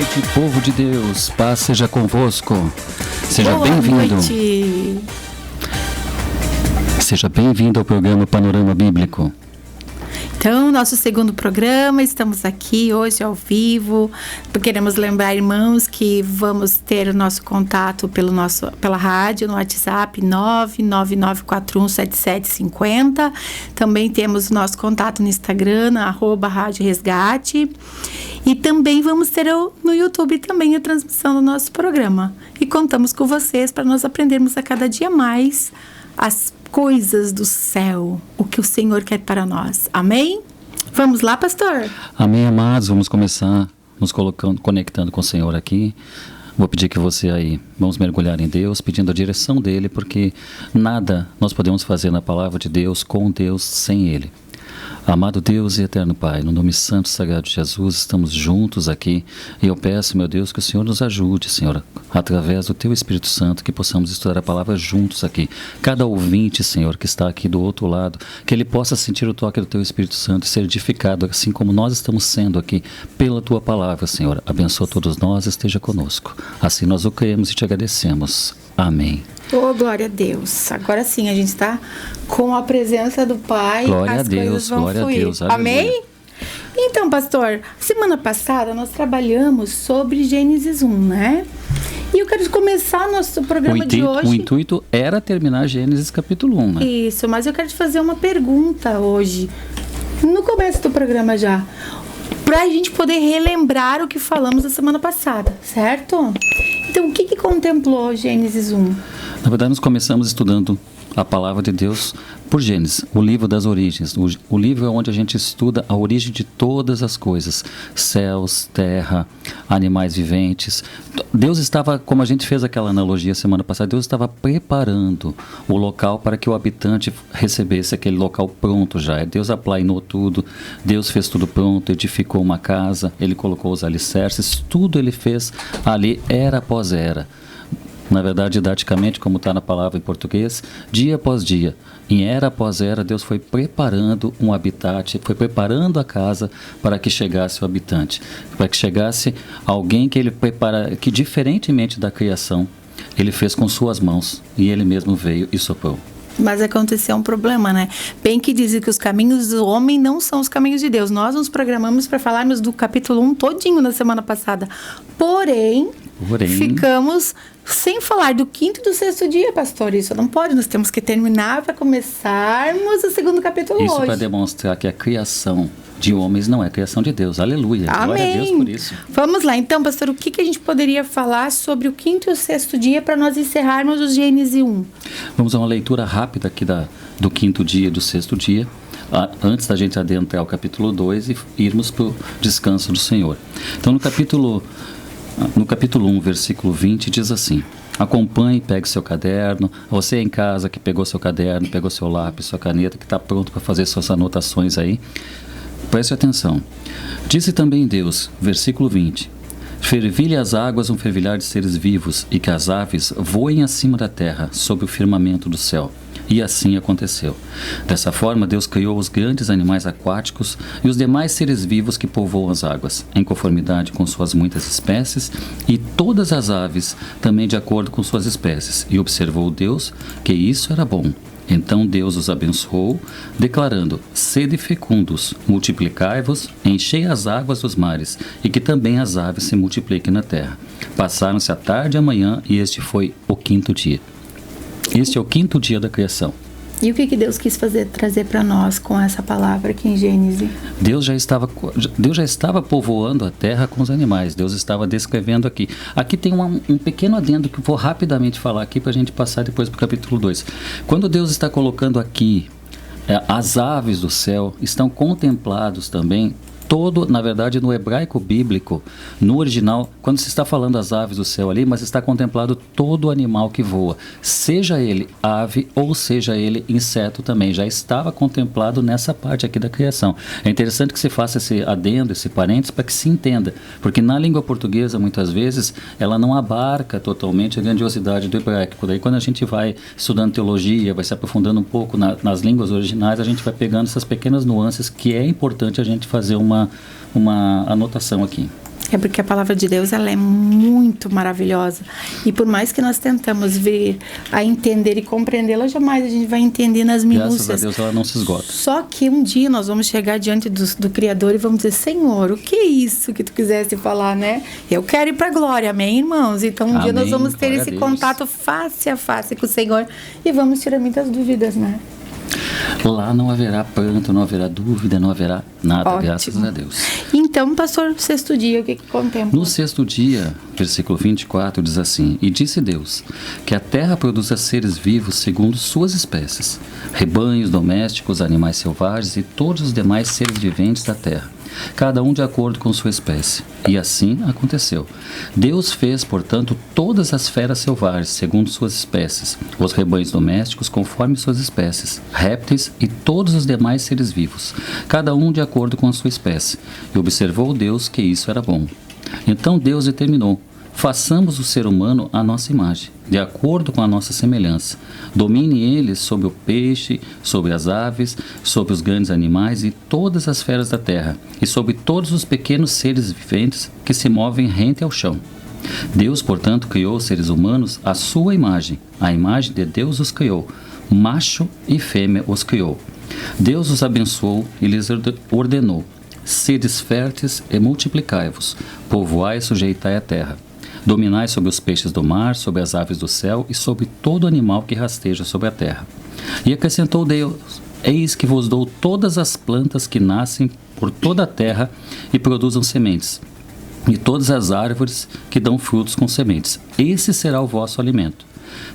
noite, povo de Deus, paz seja convosco. Seja Boa bem-vindo. noite. Seja bem-vindo ao programa Panorama Bíblico. Então, nosso segundo programa, estamos aqui hoje ao vivo. Queremos lembrar, irmãos, que vamos ter o nosso contato pela rádio, no WhatsApp 999417750. Também temos o nosso contato no Instagram, @Rádio Resgate. E também vamos ter no YouTube também a transmissão do nosso programa. E contamos com vocês para nós aprendermos a cada dia mais as coisas do céu, o que o Senhor quer para nós. Amém? Vamos lá, pastor? Amém, amados. Vamos começar nos conectando com o Senhor aqui. Vou pedir que você aí, vamos mergulhar em Deus, pedindo a direção dEle, porque nada nós podemos fazer na palavra de Deus, com Deus, sem Ele. Amado Deus e eterno Pai, no nome santo e sagrado de Jesus, estamos juntos aqui e eu peço, meu Deus, que o Senhor nos ajude, Senhor, através do Teu Espírito Santo, que possamos estudar a palavra juntos aqui. Cada ouvinte, Senhor, que está aqui do outro lado, que ele possa sentir o toque do Teu Espírito Santo e ser edificado, assim como nós estamos sendo aqui, pela Tua palavra, Senhor. Abençoa todos nós, esteja conosco. Assim nós o cremos e te agradecemos. Amém. Oh, glória a Deus. Agora sim, a gente está com a presença do Pai. Glória a Deus, glória a Deus. Amém? Então, pastor, semana passada nós trabalhamos sobre Gênesis 1, né? E eu quero começar nosso programa de hoje. O intuito era terminar Gênesis capítulo 1, né? Isso, mas eu quero te fazer uma pergunta hoje, no começo do programa já, para a gente poder relembrar o que falamos a semana passada, certo? Então, o que contemplou Gênesis 1? Na verdade, nós começamos estudando a palavra de Deus por Gênesis, o livro das origens. O livro é onde a gente estuda a origem de todas as coisas, céus, terra, animais viventes. Deus estava, como a gente fez aquela analogia semana passada, Deus estava preparando o local para que o habitante recebesse aquele local pronto já. Deus aplainou tudo, Deus fez tudo pronto, edificou uma casa, Ele colocou os alicerces, tudo Ele fez ali, era após era. Na verdade, didaticamente, como está na palavra em português, dia após dia, em era após era, Deus foi preparando um habitat, foi preparando a casa para que chegasse o habitante, para que chegasse alguém que Ele prepara, que diferentemente da criação, Ele fez com suas mãos e Ele mesmo veio e soprou. Mas aconteceu um problema, né? Bem que dizem que os caminhos do homem não são os caminhos de Deus. Nós nos programamos para falarmos do capítulo 1 todinho na semana passada. Porém, ficamos sem falar do quinto e do sexto dia, pastor. Isso não pode. Nós temos que terminar para começarmos o segundo capítulo isso hoje. Isso para demonstrar que a criação de homens não é criação de Deus. Aleluia. Amém. Glória a Deus por isso. Vamos lá. Então, pastor, o que a gente poderia falar sobre o quinto e o sexto dia para nós encerrarmos o Gênesis 1? Vamos a uma leitura rápida aqui do quinto dia e do sexto dia, antes da gente adentrar ao capítulo 2 e irmos para o descanso do Senhor. Então, no capítulo 1, versículo 20, diz assim: acompanhe, pegue seu caderno. Você em casa que pegou seu caderno, pegou seu lápis, sua caneta, que está pronto para fazer suas anotações aí, preste atenção. Disse também Deus, versículo 20: fervilhe as águas um fervilhar de seres vivos, e que as aves voem acima da terra, sob o firmamento do céu. E assim aconteceu. Dessa forma, Deus criou os grandes animais aquáticos e os demais seres vivos que povoam as águas, em conformidade com suas muitas espécies, e todas as aves também de acordo com suas espécies. E observou Deus que isso era bom. Então Deus os abençoou, declarando: sede fecundos, multiplicai-vos, enchei as águas dos mares, e que também as aves se multipliquem na terra. Passaram-se a tarde e a manhã, e este foi o quinto dia. Este é o quinto dia da criação. E o que Deus quis trazer para nós com essa palavra aqui em Gênesis? Deus já estava povoando a terra com os animais. Deus estava descrevendo aqui. Aqui tem um pequeno adendo que eu vou rapidamente falar aqui para a gente passar depois para o capítulo 2. Quando Deus está colocando aqui as aves do céu, estão contemplados também na verdade, no hebraico bíblico, no original, quando se está falando das aves do céu ali, mas está contemplado todo animal que voa, seja ele ave ou seja ele inseto também, já estava contemplado nessa parte aqui da criação. É interessante que se faça esse adendo, esse parênteses, para que se entenda, porque na língua portuguesa, muitas vezes, ela não abarca totalmente a grandiosidade do hebraico. Daí, quando a gente vai estudando teologia, vai se aprofundando um pouco nas línguas originais, a gente vai pegando essas pequenas nuances que é importante a gente fazer uma anotação aqui. É porque a palavra de Deus, ela é muito maravilhosa. E por mais que nós tentamos ver, a entender e compreendê-la, jamais a gente vai entender nas minúcias. Graças a Deus ela não se esgota. Só que um dia nós vamos chegar diante do Criador e vamos dizer: Senhor, o que é isso que tu quisesse falar, né? Eu quero ir para a glória, amém, irmãos? Então um dia nós vamos ter esse contato face a face com o Senhor e vamos tirar muitas dúvidas, né? Lá não haverá pranto, não haverá dúvida, não haverá nada. Ótimo. Graças a Deus. Então, pastor, sexto dia, o que contempla? No sexto dia, versículo 24, diz assim: E disse Deus, que a terra produza seres vivos segundo suas espécies, rebanhos domésticos, animais selvagens e todos os demais seres viventes da terra, cada um de acordo com sua espécie. E assim aconteceu. Deus fez, portanto, todas as feras selvagens, segundo suas espécies, os rebanhos domésticos, conforme suas espécies, répteis e todos os demais seres vivos, cada um de acordo com a sua espécie. E observou Deus que isso era bom. Então Deus determinou: façamos o ser humano à nossa imagem, de acordo com a nossa semelhança. Domine ele sobre o peixe, sobre as aves, sobre os grandes animais e todas as feras da terra, e sobre todos os pequenos seres viventes que se movem rente ao chão. Deus, portanto, criou os seres humanos à sua imagem. A imagem de Deus os criou. Macho e fêmea os criou. Deus os abençoou e lhes ordenou: sedes férteis e multiplicai-vos, povoai e sujeitai a terra. Dominai sobre os peixes do mar, sobre as aves do céu e sobre todo animal que rasteja sobre a terra. E acrescentou Deus: eis que vos dou todas as plantas que nascem por toda a terra e produzam sementes, e todas as árvores que dão frutos com sementes. Esse será o vosso alimento.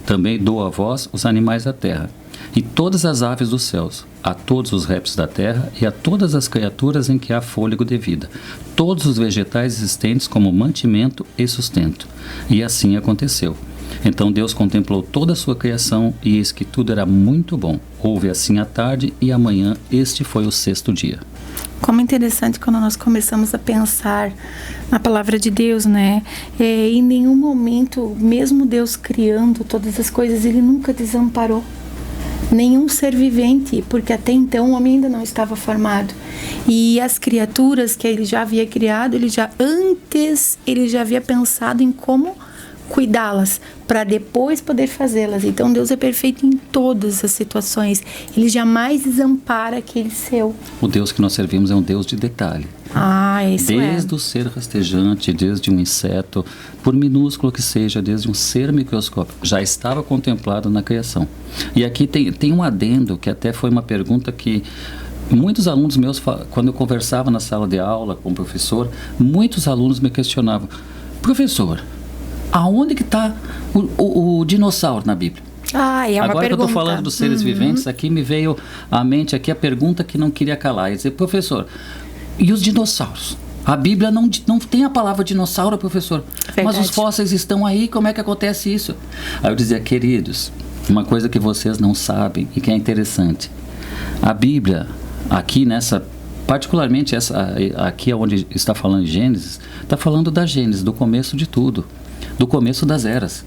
Também dou a vós os animais da terra, e todas as aves dos céus, a todos os répteis da terra e a todas as criaturas em que há fôlego de vida, todos os vegetais existentes como mantimento e sustento. E assim aconteceu. Então Deus contemplou toda a sua criação, e eis que tudo era muito bom. Houve assim a tarde e a manhã. Este foi o sexto dia. Como interessante quando nós começamos a pensar na palavra de Deus, né? Em nenhum momento, mesmo Deus criando todas as coisas, Ele nunca desamparou nenhum ser vivente, porque até então o homem ainda não estava formado. E as criaturas que Ele já havia criado, Ele já havia pensado em como cuidá-las, para depois poder fazê-las. Então Deus é perfeito em todas as situações. Ele jamais desampara aquele seu. O Deus que nós servimos é um Deus de detalhe. Isso desde o ser rastejante, desde um inseto, por minúsculo que seja, desde um ser microscópico, já estava contemplado na criação. E aqui tem um adendo, que até foi uma pergunta que muitos alunos meus, quando eu conversava na sala de aula com o professor, muitos alunos me questionavam: professor, aonde que está o dinossauro na Bíblia? É uma Agora pergunta. Que eu estou falando dos seres viventes, aqui me veio à mente aqui a pergunta que não queria calar. Ia dizer: professor, e os dinossauros? A Bíblia não tem a palavra dinossauro, professor. Verdade. Mas os fósseis estão aí, como é que acontece isso? Aí eu dizia: queridos, uma coisa que vocês não sabem e que é interessante. A Bíblia, aqui particularmente aqui onde está falando em Gênesis, está falando da Gênesis, do começo de tudo, do começo das eras.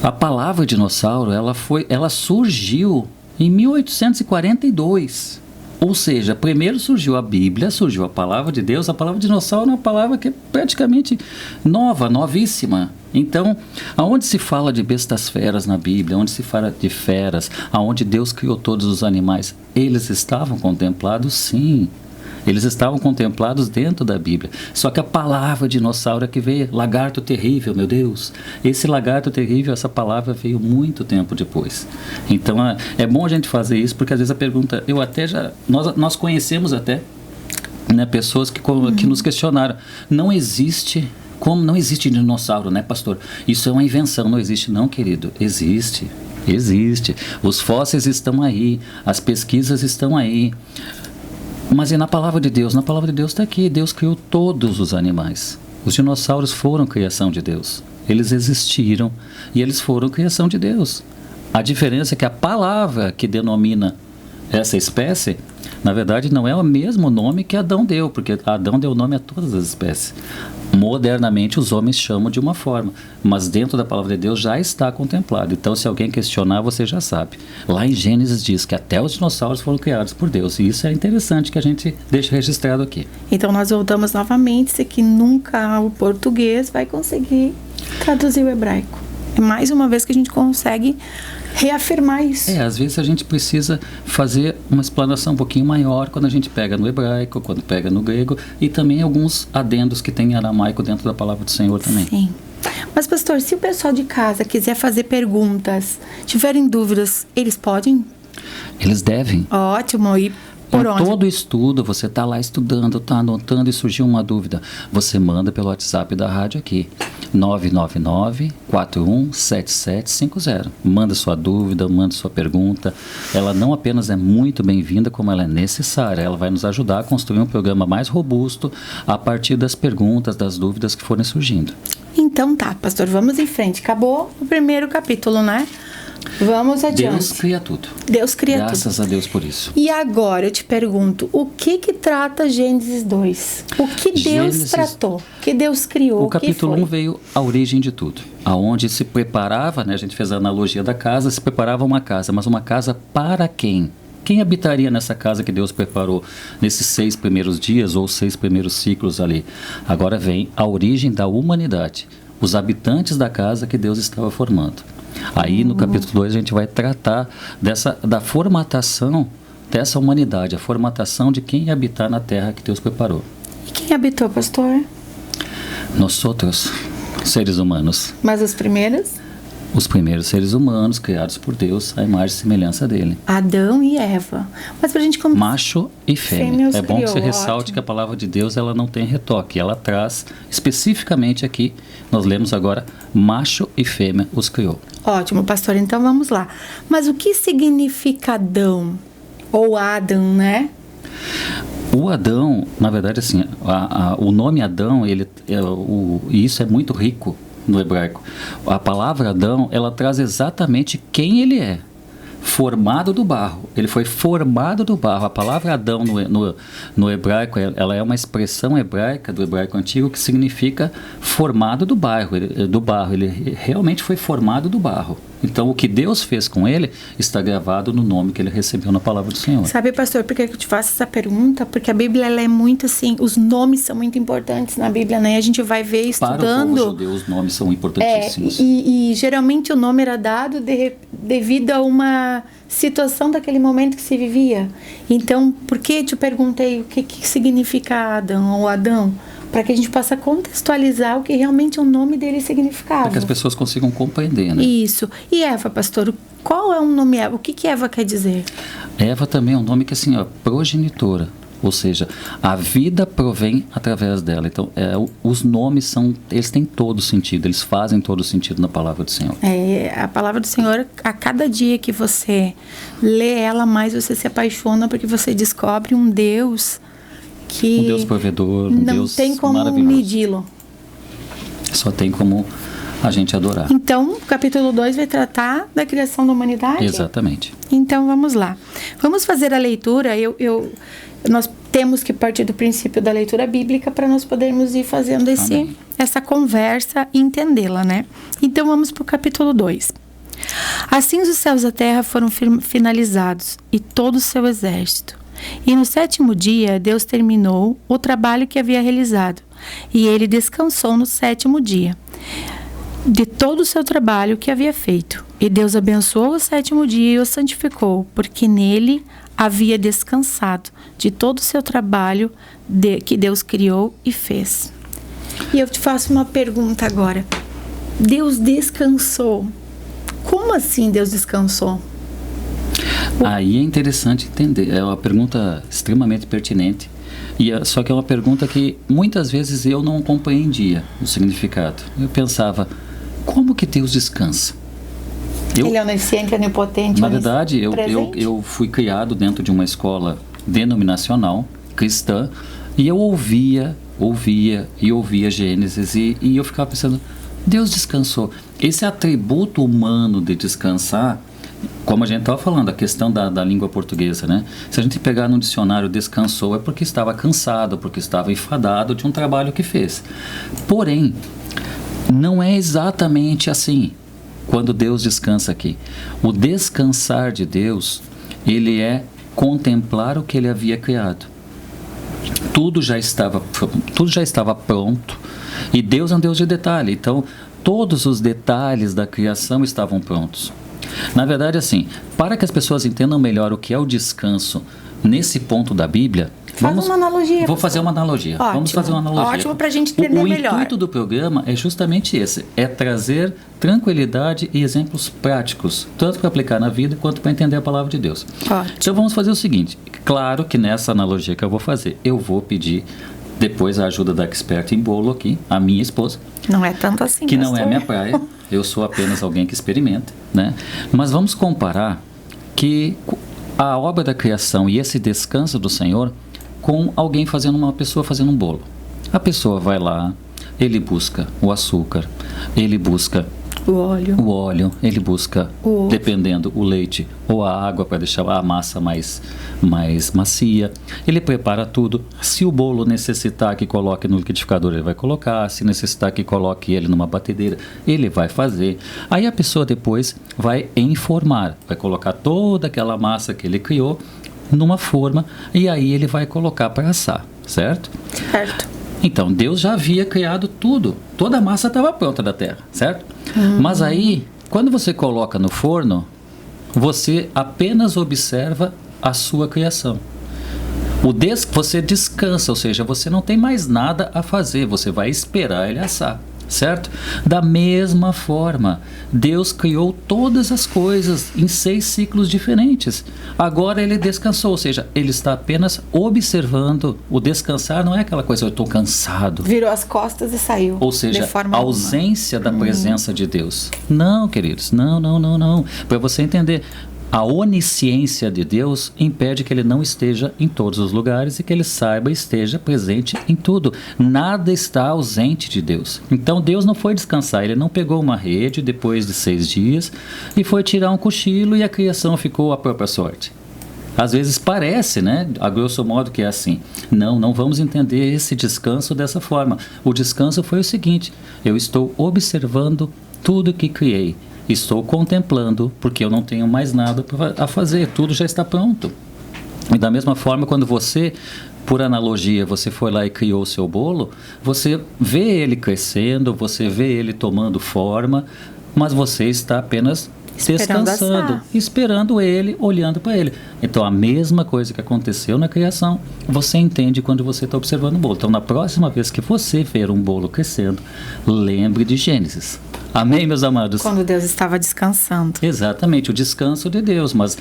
A palavra dinossauro, ela surgiu em 1842. Ou seja, primeiro surgiu a Bíblia, surgiu a palavra de Deus. A palavra dinossauro é uma palavra que é praticamente nova, novíssima. Então, aonde se fala de bestas feras na Bíblia, onde se fala de feras, aonde Deus criou todos os animais, eles estavam contemplados, sim. Eles estavam contemplados dentro da Bíblia. Só que a palavra dinossauro é que veio, lagarto terrível, meu Deus. Esse lagarto terrível, essa palavra veio muito tempo depois. Então é bom a gente fazer isso, porque às vezes a pergunta, nós conhecemos até, né, pessoas que nos questionaram. Não existe dinossauro, né, pastor? Isso é uma invenção. Não existe não, querido. Existe. Os fósseis estão aí, as pesquisas estão aí. Mas e na palavra de Deus? Na palavra de Deus está aqui. Deus criou todos os animais. Os dinossauros foram criação de Deus. Eles existiram e eles foram criação de Deus. A diferença é que a palavra que denomina essa espécie, na verdade, não é o mesmo nome que Adão deu, porque Adão deu nome a todas as espécies. Modernamente os homens chamam de uma forma, mas dentro da palavra de Deus já está contemplado. Então, se alguém questionar, você já sabe. Lá em Gênesis diz que até os dinossauros foram criados por Deus, e isso é interessante que a gente deixe registrado aqui. Então nós voltamos novamente, se que nunca o português vai conseguir traduzir o hebraico. É mais uma vez que a gente consegue reafirmar isso. Às vezes a gente precisa fazer uma explanação um pouquinho maior quando a gente pega no hebraico, quando pega no grego, e também alguns adendos que tem em aramaico dentro da palavra do Senhor também. Sim. Mas, pastor, se o pessoal de casa quiser fazer perguntas, tiverem dúvidas, eles podem? Eles devem. Ótimo. E por onde? Todo estudo, você está lá estudando, está anotando e surgiu uma dúvida, você manda pelo WhatsApp da rádio aqui, 999-417750. Manda sua dúvida, manda sua pergunta. Ela não apenas é muito bem-vinda, como ela é necessária. Ela vai nos ajudar a construir um programa mais robusto a partir das perguntas, das dúvidas que forem surgindo. Então tá, pastor, vamos em frente. Acabou o primeiro capítulo, né? Vamos adiante. Deus cria tudo. Deus cria tudo. Graças a Deus por isso. E agora eu te pergunto, o que trata Gênesis 2? O que Deus tratou? O que Deus criou? O capítulo 1 veio a origem de tudo. Aonde se preparava, né, a gente fez a analogia da casa, se preparava uma casa, mas uma casa para quem? Quem habitaria nessa casa que Deus preparou nesses 6 primeiros dias ou 6 primeiros ciclos ali? Agora vem a origem da humanidade, os habitantes da casa que Deus estava formando. Aí no capítulo 2 a gente vai tratar da formatação dessa humanidade, a formatação de quem habitar na terra que Deus preparou. E quem habitou, pastor? Nós outros, seres humanos. Mas os primeiros? Os primeiros seres humanos criados por Deus, a imagem e semelhança dele. Adão e Eva. Mas pra gente macho e fêmea. É bom que você ressalte ótimo. que a palavra de Deus ela não tem retoque. Ela traz especificamente aqui, nós lemos agora, macho e fêmea os criou. Ótimo, pastor. Então vamos lá. Mas o que significa Adão? Ou Adam, né? O Adão, na verdade, assim, o nome Adão, isso é muito rico no hebraico. A palavra Adão, ela traz exatamente quem ele é. Formado do barro. Ele foi formado do barro. A palavra Adão no hebraico, ela é uma expressão hebraica do hebraico antigo que significa formado do barro. Ele realmente foi formado do barro. Então, o que Deus fez com ele está gravado no nome que ele recebeu na palavra do Senhor. Sabe, pastor, por que eu te faço essa pergunta? Porque a Bíblia ela é muito assim, os nomes são muito importantes na Bíblia, né? A gente vai ver estudando. Para o povo judeu, os nomes são importantíssimos. E geralmente o nome era dado devido a uma situação daquele momento que se vivia. Então, por que te perguntei o que significa Adão ou Adão? Para que a gente possa contextualizar o que realmente o nome dele significava. Para que as pessoas consigam compreender, né? Isso. E Eva, pastor, qual é o nome Eva? O que Eva quer dizer? Eva também é um nome que assim, progenitora. Ou seja, a vida provém através dela. Então, os nomes eles têm todo sentido, eles fazem todo sentido na palavra do Senhor. A palavra do Senhor, a cada dia que você lê ela, mais você se apaixona, porque você descobre um Deus que um Deus provedor, um não Deus tem como maravilhoso. medi-lo. Só tem como a gente adorar. Então, o capítulo 2 vai tratar da criação da humanidade? Exatamente. Então, vamos lá. Vamos fazer a leitura. Nós temos que partir do princípio da leitura bíblica para nós podermos ir fazendo essa conversa e entendê-la, né? Então, vamos para o capítulo 2. Assim os céus e a terra foram finalizados, e todo o seu exército. E no 7º dia, Deus terminou o trabalho que havia realizado, e ele descansou no 7º dia de todo o seu trabalho que havia feito. E Deus abençoou o 7º dia e o santificou, porque nele havia descansado de todo o seu trabalho que Deus criou e fez. E eu te faço uma pergunta agora. Deus descansou. Como assim Deus descansou? Aí é interessante entender. É uma pergunta extremamente pertinente. Só que é uma pergunta que muitas vezes eu não compreendia o significado. Eu pensava, como que Deus descansa? Ele é onisciente, onipotente. Na verdade, eu fui criado dentro de uma escola denominacional cristã e eu ouvia Gênesis e eu ficava pensando, Deus descansou. Esse atributo humano de descansar como a gente estava falando, a questão da língua portuguesa, né? Se a gente pegar no dicionário descansou, é porque estava cansado, porque estava enfadado de um trabalho que fez. Porém, não é exatamente assim quando Deus descansa aqui. O descansar de Deus, ele é contemplar o que ele havia criado. Tudo já estava pronto, e Deus é um Deus de detalhe. Então, todos os detalhes da criação estavam prontos. Na verdade, assim, para que as pessoas entendam melhor o que é o descanso nesse ponto da Bíblia, uma analogia. Vou fazer uma analogia. Ótimo. Vamos fazer uma analogia. Ótimo para a gente entender melhor. O intuito do programa é justamente esse, é trazer tranquilidade e exemplos práticos, tanto para aplicar na vida quanto para entender a palavra de Deus. Ótimo. Então vamos fazer o seguinte, claro que nessa analogia que eu vou fazer, eu vou pedir depois a ajuda da expert em bolo aqui, a minha esposa. Não é tanto assim, que não é minha praia, eu sou apenas alguém que experimenta, né? Mas vamos comparar que a obra da criação e esse descanso do Senhor com uma pessoa fazendo um bolo. A pessoa vai lá, ele busca o açúcar, ele busca o óleo, ele busca, dependendo, o leite ou a água para deixar a massa mais macia. Ele prepara tudo. Se o bolo necessitar que coloque no liquidificador, ele vai colocar. Se necessitar que coloque ele numa batedeira, ele vai fazer. Aí a pessoa depois vai informar, vai colocar toda aquela massa que ele criou numa forma e aí ele vai colocar para assar, certo? Certo. Então, Deus já havia criado tudo. Toda a massa estava pronta da terra, certo? Mas aí, quando você coloca no forno, você apenas observa a sua criação. Você descansa, ou seja, você não tem mais nada a fazer, você vai esperar ele assar, certo? Da mesma forma, Deus criou todas as coisas em 6 ciclos diferentes. Agora ele descansou, ou seja, ele está apenas observando. O descansar não é aquela coisa, eu estou cansado. Virou as costas e saiu. Ou seja, a ausência da presença de Deus. Não, queridos, não. Para você entender, a onisciência de Deus impede que ele não esteja em todos os lugares e que ele saiba e esteja presente em tudo. Nada está ausente de Deus. Então Deus não foi descansar, ele não pegou uma rede depois de 6 dias e foi tirar um cochilo e a criação ficou à própria sorte. Às vezes parece, né, a grosso modo que é assim. Não vamos entender esse descanso dessa forma. O descanso foi o seguinte, eu estou observando tudo que criei. Estou contemplando, porque eu não tenho mais nada a fazer, tudo já está pronto. E da mesma forma, quando você, por analogia, você foi lá e criou o seu bolo, você vê ele crescendo, você vê ele tomando forma, mas você está apenas descansando, esperando ele, olhando para ele. Então, a mesma coisa que aconteceu na criação, você entende quando você está observando o bolo. Então, na próxima vez que você ver um bolo crescendo, lembre de Gênesis. Amém, meus amados? Quando Deus estava descansando. Exatamente, o descanso de Deus, mas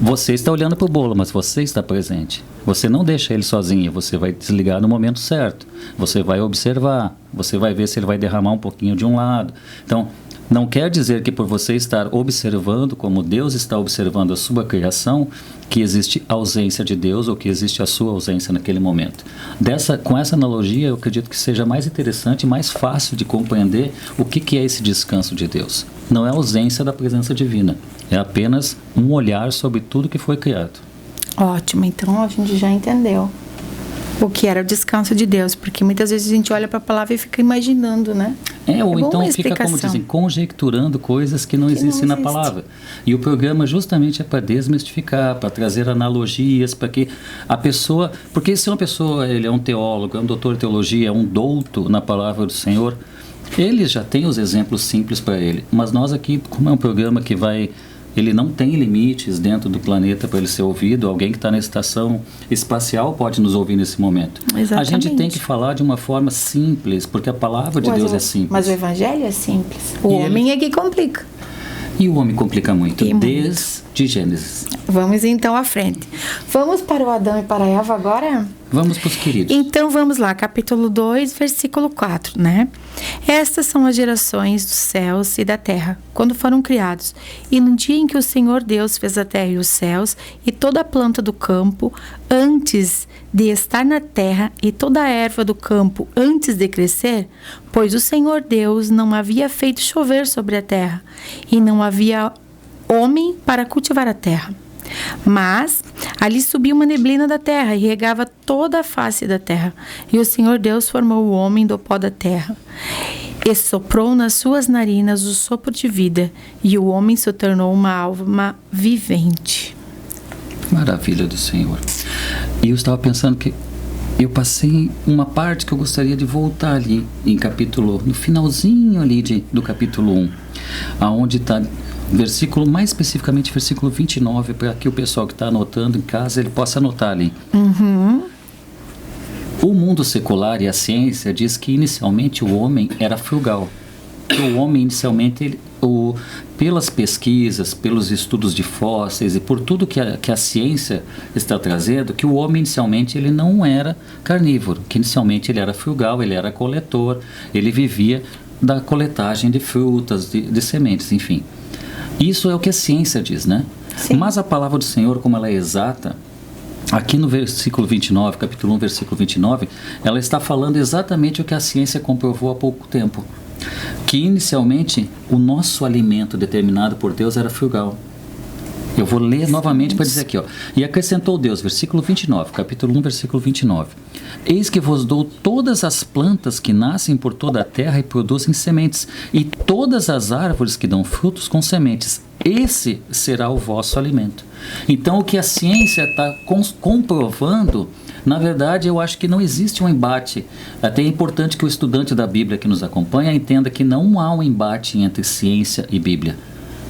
você está olhando para o bolo, mas você está presente. Você não deixa ele sozinho, você vai desligar no momento certo. Você vai observar, você vai ver se ele vai derramar um pouquinho de um lado. Então, não quer dizer que por você estar observando como Deus está observando a sua criação, que existe ausência de Deus ou que existe a sua ausência naquele momento. Com essa analogia, eu acredito que seja mais interessante e mais fácil de compreender o que é esse descanso de Deus. Não é a ausência da presença divina, é apenas um olhar sobre tudo que foi criado. Ótimo, então a gente já entendeu o que era o descanso de Deus, porque muitas vezes a gente olha para a palavra e fica imaginando, né? Ou então fica, como dizem, conjecturando coisas que não existem na palavra. E o programa justamente é para desmistificar, para trazer analogias, para que a pessoa... Porque se uma pessoa, ele é um teólogo, é um doutor de teologia, é um douto na palavra do Senhor, ele já tem os exemplos simples para ele. Mas nós aqui, como é um programa que vai... Ele não tem limites dentro do planeta para ele ser ouvido. Alguém que está na estação espacial pode nos ouvir nesse momento. Exatamente. A gente tem que falar de uma forma simples, porque a palavra de Deus é simples. Mas o evangelho é simples. O homem é que complica. E o homem complica muito, desde Gênesis. Vamos então à frente. Vamos para o Adão e para a Eva agora? Vamos para os queridos. Então vamos lá, capítulo 2, versículo 4, né? Estas são as gerações dos céus e da terra, quando foram criados. E no dia em que o Senhor Deus fez a terra e os céus, e toda a planta do campo, antes de estar na terra, e toda a erva do campo, antes de crescer, pois o Senhor Deus não havia feito chover sobre a terra, e não havia homem para cultivar a terra. Mas ali subia uma neblina da terra e regava toda a face da terra. E o Senhor Deus formou o homem do pó da terra e soprou nas suas narinas o sopro de vida, e o homem se tornou uma alma vivente. Maravilha do Senhor. E eu estava pensando que eu passei uma parte que eu gostaria de voltar ali em capítulo, no finalzinho ali do capítulo 1, aonde está versículo, mais especificamente versículo 29, para que o pessoal que está anotando em casa, ele possa anotar ali. O mundo secular e a ciência diz que inicialmente o homem era frugal. O homem inicialmente, pelas pesquisas, pelos estudos de fósseis e por tudo que a ciência está trazendo, que o homem inicialmente ele não era carnívoro, que inicialmente ele era frugal, ele era coletor, ele vivia da coletagem de frutas, de sementes, enfim. Isso é o que a ciência diz, né? Sim. Mas a palavra do Senhor, como ela é exata, aqui no versículo 29, capítulo 1, versículo 29, ela está falando exatamente o que a ciência comprovou há pouco tempo. Que inicialmente o nosso alimento determinado por Deus era frugal. Eu vou ler novamente para dizer aqui, ó. E acrescentou Deus, versículo 29, capítulo 1, versículo 29. Eis que vos dou todas as plantas que nascem por toda a terra e produzem sementes, e todas as árvores que dão frutos com sementes. Esse será o vosso alimento. Então, o que a ciência está comprovando, na verdade, eu acho que não existe um embate. Até é importante que o estudante da Bíblia que nos acompanha entenda que não há um embate entre ciência e Bíblia.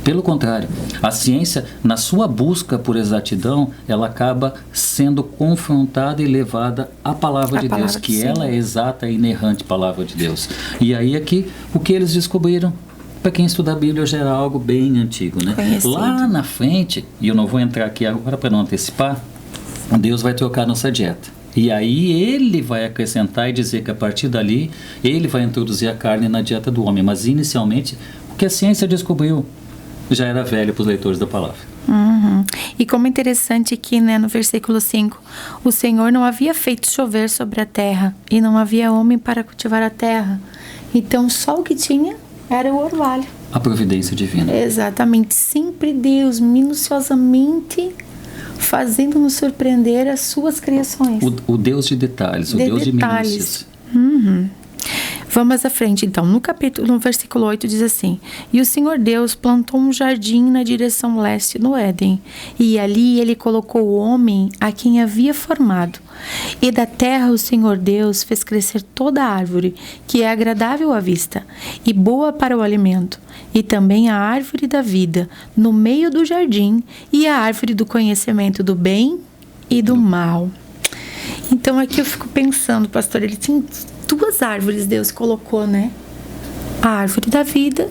Pelo contrário, a ciência, na sua busca por exatidão, ela acaba sendo confrontada e levada à palavra de Deus, que ela é exata e inerrante palavra de Deus. E aí é que o que eles descobriram, para quem estuda a Bíblia, já era algo bem antigo, né? Conhecido. Lá na frente, e eu não vou entrar aqui agora para não antecipar, Deus vai trocar nossa dieta. E aí ele vai acrescentar e dizer que a partir dali, ele vai introduzir a carne na dieta do homem. Mas inicialmente, o que a ciência descobriu já era velho para os leitores da palavra. E como é interessante que, né, no versículo 5, o Senhor não havia feito chover sobre a terra, e não havia homem para cultivar a terra. Então, só o que tinha era o orvalho. A providência divina. Exatamente. Sempre Deus, minuciosamente, fazendo-nos surpreender as suas criações. O Deus de detalhes, o Deus de minúcias. Vamos à frente, então. No versículo 8 diz assim: E o Senhor Deus plantou um jardim na direção leste no Éden, e ali ele colocou o homem a quem havia formado. E da terra o Senhor Deus fez crescer toda a árvore, que é agradável à vista, e boa para o alimento, e também a árvore da vida, no meio do jardim, e a árvore do conhecimento do bem e do mal. Então aqui eu fico pensando, pastor, ele tinha duas árvores Deus colocou, né? A árvore da vida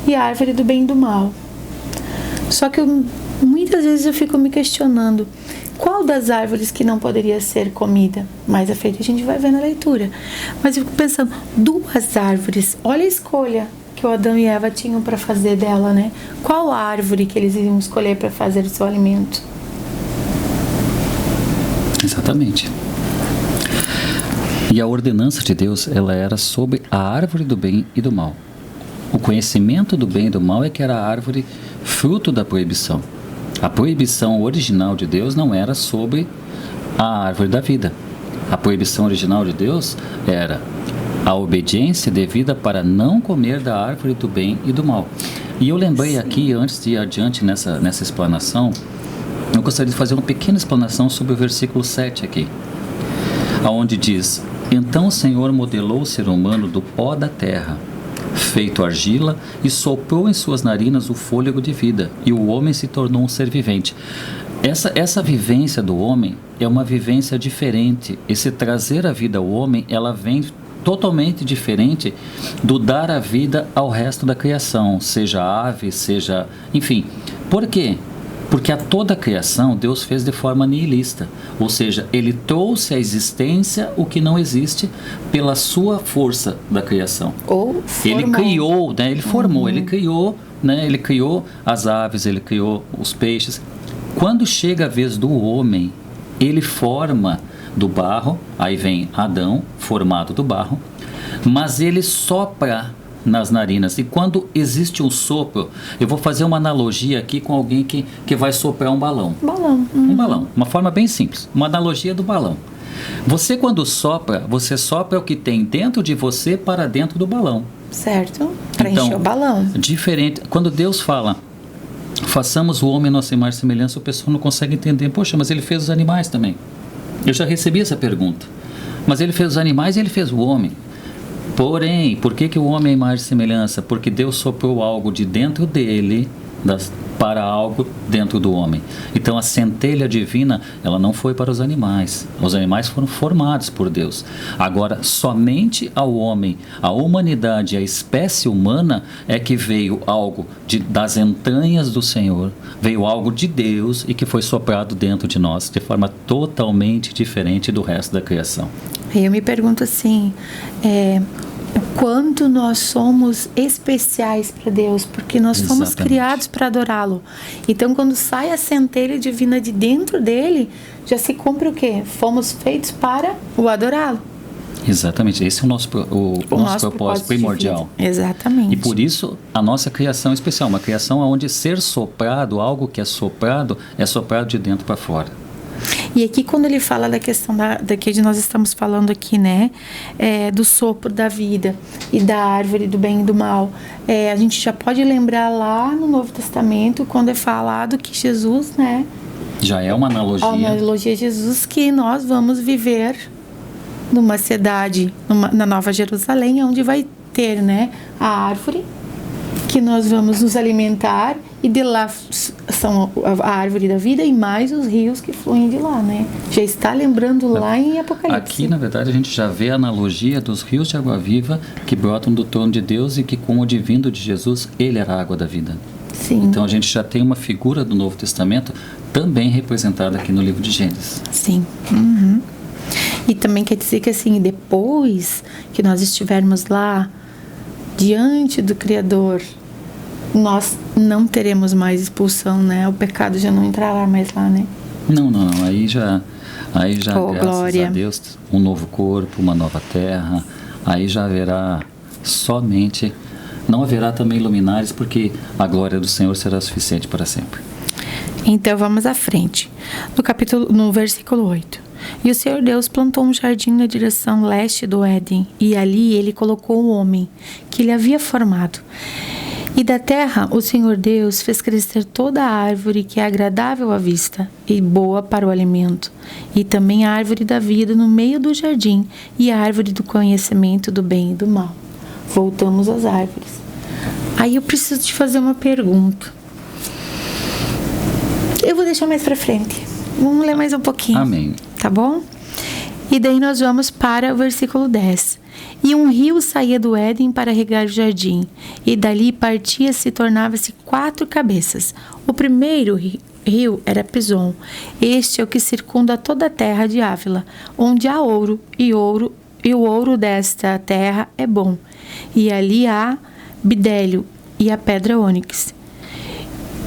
e a árvore do bem e do mal. Só que muitas vezes eu fico me questionando qual das árvores que não poderia ser comida. Mais à frente a gente vai ver na leitura. Mas eu fico pensando, duas árvores, olha a escolha que o Adão e Eva tinham para fazer dela, né? Qual árvore que eles iam escolher para fazer o seu alimento? Exatamente. E a ordenança de Deus, ela era sobre a árvore do bem e do mal. O conhecimento do bem e do mal é que era a árvore fruto da proibição. A proibição original de Deus não era sobre a árvore da vida. A proibição original de Deus era a obediência devida para não comer da árvore do bem e do mal. E eu lembrei aqui, antes de ir adiante nessa explanação, eu gostaria de fazer uma pequena explanação sobre o versículo 7 aqui, onde diz: Então o Senhor modelou o ser humano do pó da terra, feito argila, e soprou em suas narinas o fôlego de vida, e o homem se tornou um ser vivente. Essa vivência do homem é uma vivência diferente. Esse trazer a vida ao homem, ela vem totalmente diferente do dar a vida ao resto da criação, seja ave, seja... Enfim, por quê? Porque a toda a criação Deus fez de forma nihilista, ou seja, Ele trouxe à existência o que não existe pela sua força da criação. Ou formou. Ele criou, né? Ele formou, Ele criou, né? Ele criou as aves, Ele criou os peixes. Quando chega a vez do homem, Ele forma do barro, aí vem Adão, formado do barro, mas Ele sopra nas narinas. E quando existe um sopro, eu vou fazer uma analogia aqui com alguém que vai soprar um balão. Balão. Um balão, uma forma bem simples, uma analogia do balão. Você quando sopra, você sopra o que tem dentro de você para dentro do balão. Certo, para Então, encher o balão. Diferente, quando Deus fala, façamos o homem nossa imagem e semelhança, o pessoal não consegue entender, poxa, mas ele fez os animais também. Eu já recebi essa pergunta. Mas ele fez os animais e ele fez o homem. Porém, por que o homem é imagem e semelhança? Porque Deus soprou algo de dentro dele para algo dentro do homem. Então a centelha divina, ela não foi para os animais. Os animais foram formados por Deus. Agora, somente ao homem, a humanidade, a espécie humana é que veio algo das entranhas do Senhor, veio algo de Deus e que foi soprado dentro de nós de forma totalmente diferente do resto da criação. E eu me pergunto assim, o quanto nós somos especiais para Deus, porque nós fomos criados para adorá-lo. Então, quando sai a centelha divina de dentro dele, já se cumpre o quê? Fomos feitos para o adorá-lo. Exatamente, esse é o nosso propósito primordial. Exatamente. E por isso a nossa criação é especial, uma criação onde ser soprado, algo que é soprado de dentro para fora. E aqui quando ele fala da questão que nós estamos falando aqui, né, do sopro da vida e da árvore do bem e do mal, a gente já pode lembrar lá no Novo Testamento, quando é falado que Jesus, né, já é uma analogia. Uma analogia a Jesus, que nós vamos viver numa cidade, na Nova Jerusalém, onde vai ter, né, a árvore que nós vamos nos alimentar, e de lá são a árvore da vida e mais os rios que fluem de lá, né? Já está lembrando lá em Apocalipse. Aqui, na verdade, a gente já vê a analogia dos rios de água viva que brotam do trono de Deus e que com o advindo de Jesus, ele era a água da vida. Sim. Então a gente já tem uma figura do Novo Testamento também representada aqui no livro de Gênesis. Sim. Uhum. E também quer dizer que assim, depois que nós estivermos lá diante do Criador, nós não teremos mais expulsão, né? O pecado já não entrará mais lá, né? Não. Aí já graças glória a Deus, um novo corpo, uma nova terra. Aí já haverá somente, não haverá também luminares, porque a glória do Senhor será suficiente para sempre. Então vamos à frente. No versículo 8. E o Senhor Deus plantou um jardim na direção leste do Éden, e ali ele colocou o homem que ele havia formado. E da terra o Senhor Deus fez crescer toda a árvore que é agradável à vista e boa para o alimento, e também a árvore da vida no meio do jardim, e a árvore do conhecimento do bem e do mal. Voltamos às árvores. Aí eu preciso te fazer uma pergunta. Eu vou deixar mais para frente. Vamos ler mais um pouquinho. Amém. Tá bom? E daí nós vamos para o versículo 10. E um rio saía do Éden para regar o jardim, e dali partia-se e tornava-se 4 cabeças. O primeiro rio era Pison. Este é o que circunda toda a terra de Ávila, onde há ouro, e o ouro desta terra é bom. E ali há bidélio e a pedra ônix.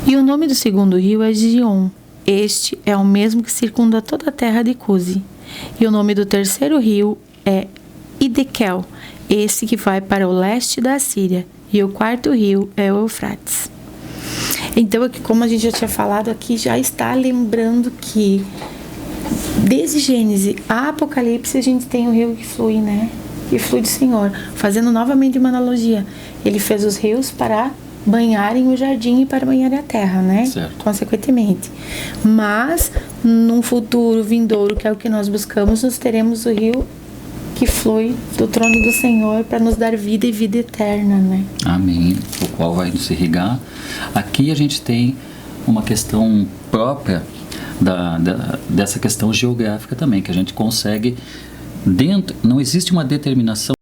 E o nome do segundo rio é Gion. Este é o mesmo que circunda toda a terra de Cusi. E o nome do terceiro rio é Idekel, esse que vai para o leste da Síria. E o quarto rio é o Eufrates. Então, aqui, como a gente já tinha falado aqui, já está lembrando que desde Gênesis a Apocalipse a gente tem o rio que flui, né? Que flui do Senhor. Fazendo novamente uma analogia. Ele fez os rios para banharem o jardim e para banharem a terra, né? Certo. Consequentemente. Mas, num futuro vindouro, que é o que nós buscamos, nós teremos o rio que flui do trono do Senhor para nos dar vida e vida eterna, né? Amém. O qual vai nos irrigar. Aqui a gente tem uma questão própria dessa questão geográfica também, que a gente consegue não existe uma determinação